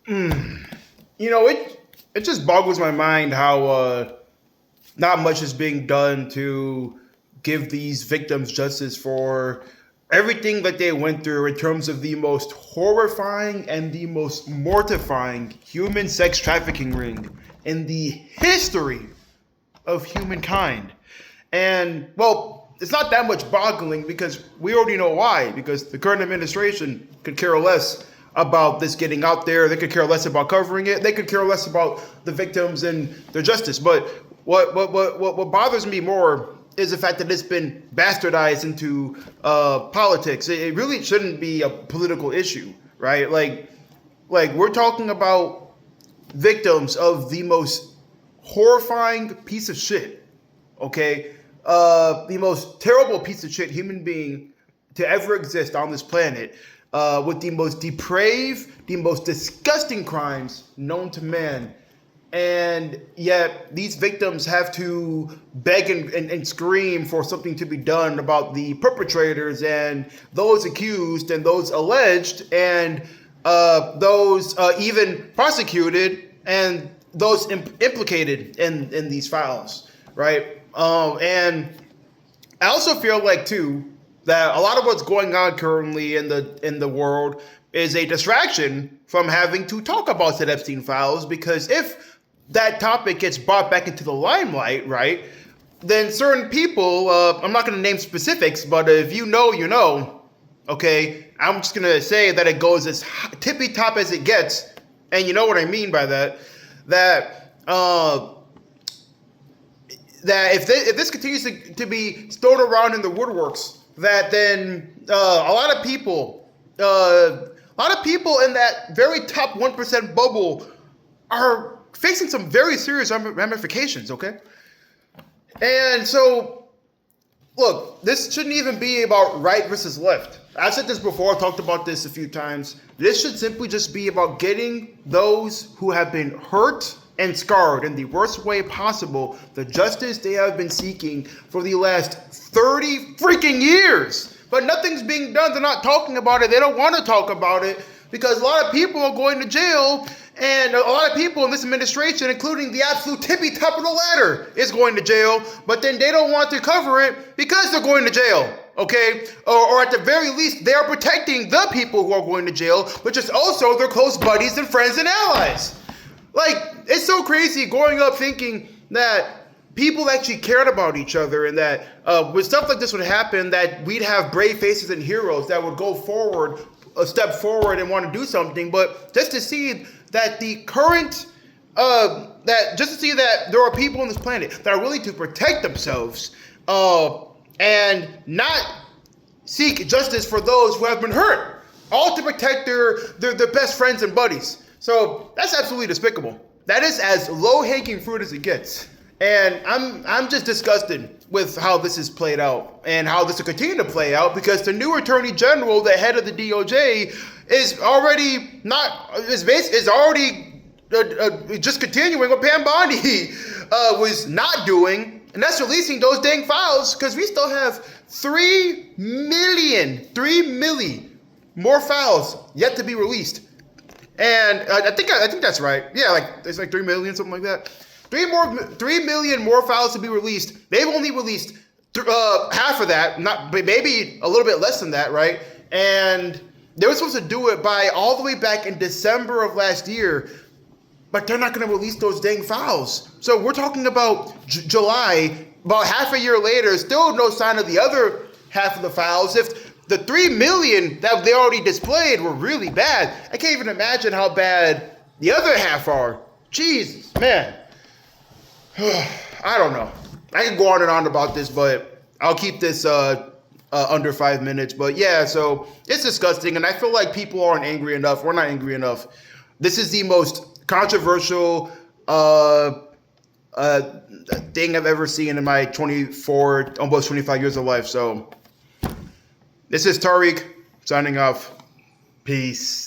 It just boggles my mind how not much is being done to give these victims justice for everything that they went through in terms of the most horrifying and the most mortifying human sex trafficking ring in the history of humankind. And, well, it's not that much boggling because we already know why. Because the current administration could care less about this getting out there. They could care less about covering it. They could care less about the victims and their justice. But what bothers me more is the fact that it's been bastardized into politics. It really shouldn't be a political issue, right? Like we're talking about victims of the most horrifying piece of shit, okay? The most terrible piece of shit human being to ever exist on this planet, with the most depraved, the most disgusting crimes known to man. And yet these victims have to beg and scream for something to be done about the perpetrators and those accused and those alleged and those even prosecuted and those implicated in these files, right? And I also feel like too that a lot of what's going on currently in the world is a distraction from having to talk about the Epstein Files, because if that topic gets brought back into the limelight, right, then certain people, I'm not going to name specifics, but if you know, you know, okay, I'm just going to say that it goes as tippy top as it gets, and you know what I mean by that, that if this continues to be thrown around in the woodworks, that then a lot of people in that very top 1% bubble are facing some very serious ramifications, okay? And so, look, this shouldn't even be about right versus left. I've said this before, I've talked about this a few times. This should simply just be about getting those who have been hurt and scarred in the worst way possible the justice they have been seeking for the last 30 freaking years. But nothing's being done. They're not talking about it. They don't want to talk about it because a lot of people are going to jail, and a lot of people in this administration, including the absolute tippy top of the ladder, is going to jail, but then they don't want to cover it because they're going to jail, okay? Or at the very least, they are protecting the people who are going to jail, which is also their close buddies and friends and allies. Like, it's so crazy growing up thinking that people actually cared about each other, and that when stuff like this would happen, that we'd have brave faces and heroes that would go forward, a step forward and want to do something. But just to see that the current, just to see that there are people on this planet that are willing to protect themselves and not seek justice for those who have been hurt, all to protect their best friends and buddies. So that's absolutely despicable. That is as low-hanging fruit as it gets. And I'm just disgusted with how this is played out and how this will continue to play out, because the new Attorney General, the head of the DOJ, is already just continuing what Pam Bondi was not doing, and that's releasing those dang files, because we still have 3 million more files yet to be released. And I think that's right. Yeah, like it's like 3 million, something like that. 3 million more files to be released. They've only released half of that, not maybe a little bit less than that, right? And they were supposed to do it by all the way back in December of last year, but they're not going to release those dang files. So we're talking about July, about half a year later, still no sign of the other half of the files. If the 3 million that they already displayed were really bad, I can't even imagine how bad the other half are. Jesus, man. I don't know. I can go on and on about this, but I'll keep this under 5 minutes. But yeah, so it's disgusting, and I feel like people aren't angry enough. We're not angry enough. This is the most controversial thing I've ever seen in my 24, almost 25 years of life. So this is Tariq signing off. Peace.